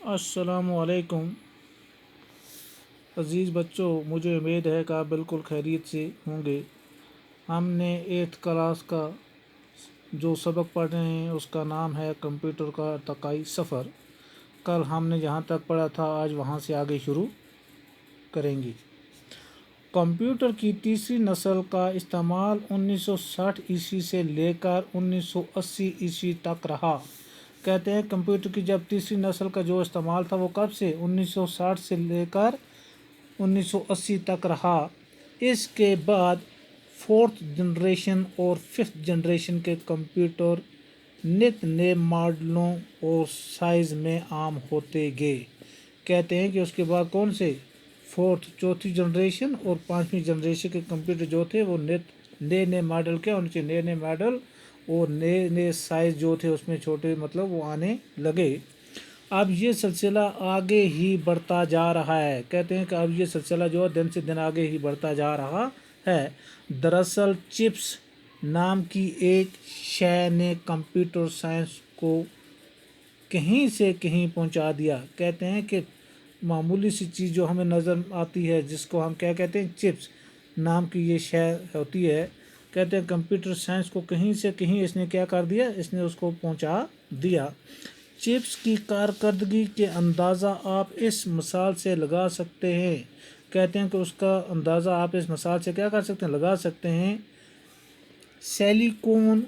السلام علیکم عزیز بچوں، مجھے امید ہے کہ آپ بالکل خیریت سے ہوں گے۔ ہم نے 8th کلاس کا جو سبق پڑھ رہے ہیں اس کا نام ہے کمپیوٹر کا ارتقائی سفر۔ کل ہم نے جہاں تک پڑھا تھا آج وہاں سے آگے شروع کریں گے۔ کمپیوٹر کی تیسری نسل کا استعمال 1960 عیسوی سے لے کر 1980 عیسوی تک رہا۔ کہتے ہیں کمپیوٹر کی جب تیسری نسل کا جو استعمال تھا وہ کب سے 1960 سے لے کر 1980 تک رہا۔ اس کے بعد 4th جنریشن اور 5th جنریشن کے کمپیوٹر نت نئے ماڈلوں اور سائز میں عام ہوتے گئے۔ کہتے ہیں کہ اس کے بعد کون سے 4th جنریشن اور 5ویں جنریشن کے کمپیوٹر جو تھے وہ نئے ماڈل کے ان سے نئے ماڈل اور نئے سائز جو تھے اس میں چھوٹے وہ آنے لگے۔ اب یہ سلسلہ آگے ہی بڑھتا جا رہا ہے۔ کہتے ہیں کہ اب یہ سلسلہ جو دن سے دن آگے ہی بڑھتا جا رہا ہے۔ دراصل چپس نام کی ایک شے نے کمپیوٹر سائنس کو کہیں سے کہیں پہنچا دیا۔ کہتے ہیں کہ معمولی سی چیز جو ہمیں نظر آتی ہے جس کو ہم کیا کہتے ہیں چپس نام کی یہ شے ہوتی ہے، کہتے ہیں کمپیوٹر سائنس کو کہیں سے کہیں اس نے کیا کر دیا، اس نے اس کو پہنچا دیا۔ چپس کی کارکردگی کے اندازہ آپ اس مثال سے لگا سکتے ہیں۔ کہتے ہیں کہ اس کا اندازہ آپ اس مثال سے کیا کر سکتے ہیں، لگا سکتے ہیں۔ سلیکون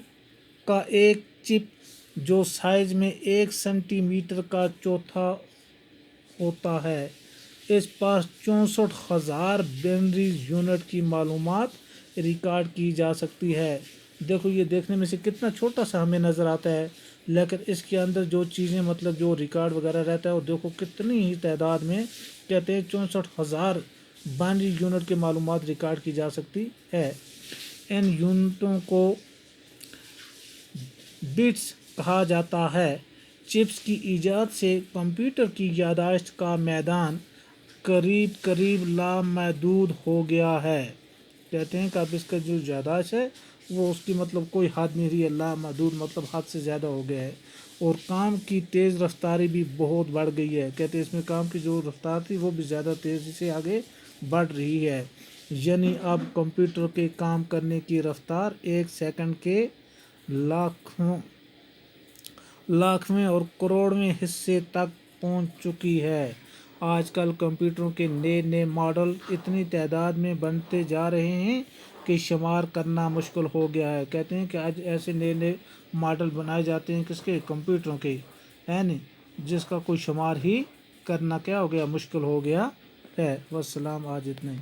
کا ایک چپ جو سائز میں 1 سینٹی میٹر کا چوتھا ہوتا ہے، اس پاس 64,000 بائنری یونٹ کی معلومات ریکارڈ کی جا سکتی ہے۔ دیکھو یہ دیکھنے میں سے کتنا چھوٹا سا ہمیں نظر آتا ہے، لیکن اس کے اندر جو چیزیں جو ریکارڈ وغیرہ رہتا ہے وہ دیکھو کتنی ہی تعداد میں، کہتے ہیں 64,000 بائنری یونٹ کی معلومات ریکارڈ کی جا سکتی ہے۔ ان یونٹوں کو بٹس کہا جاتا ہے۔ چپس کی ایجاد سے کمپیوٹر کی یادداشت کا میدان قریب لامحدود ہو گیا ہے۔ کہتے ہیں کہ اب اس کا جو یادداشت ہے وہ اس کی کوئی حد نہیں رہی ہے، لامحدود حد سے زیادہ ہو گیا ہے، اور کام کی تیز رفتاری بھی بہت بڑھ گئی ہے۔ کہتے ہیں اس میں کام کی جو رفتار تھی وہ بھی زیادہ تیزی سے آگے بڑھ رہی ہے، یعنی اب کمپیوٹر کے کام کرنے کی رفتار 1 سیکنڈ کے لاکھویں اور کروڑویں حصے تک پہنچ چکی ہے۔ آج کل کمپیوٹروں کے نئے ماڈل اتنی تعداد میں بنتے جا رہے ہیں کہ شمار کرنا مشکل ہو گیا ہے۔ کہتے ہیں کہ آج ایسے نئے ماڈل بنائے جاتے ہیں کس کے، کمپیوٹروں کے، جس کا کوئی شمار ہی کرنا کیا ہو گیا، مشکل ہو گیا ہے۔ والسلام، آج اتنا ہی۔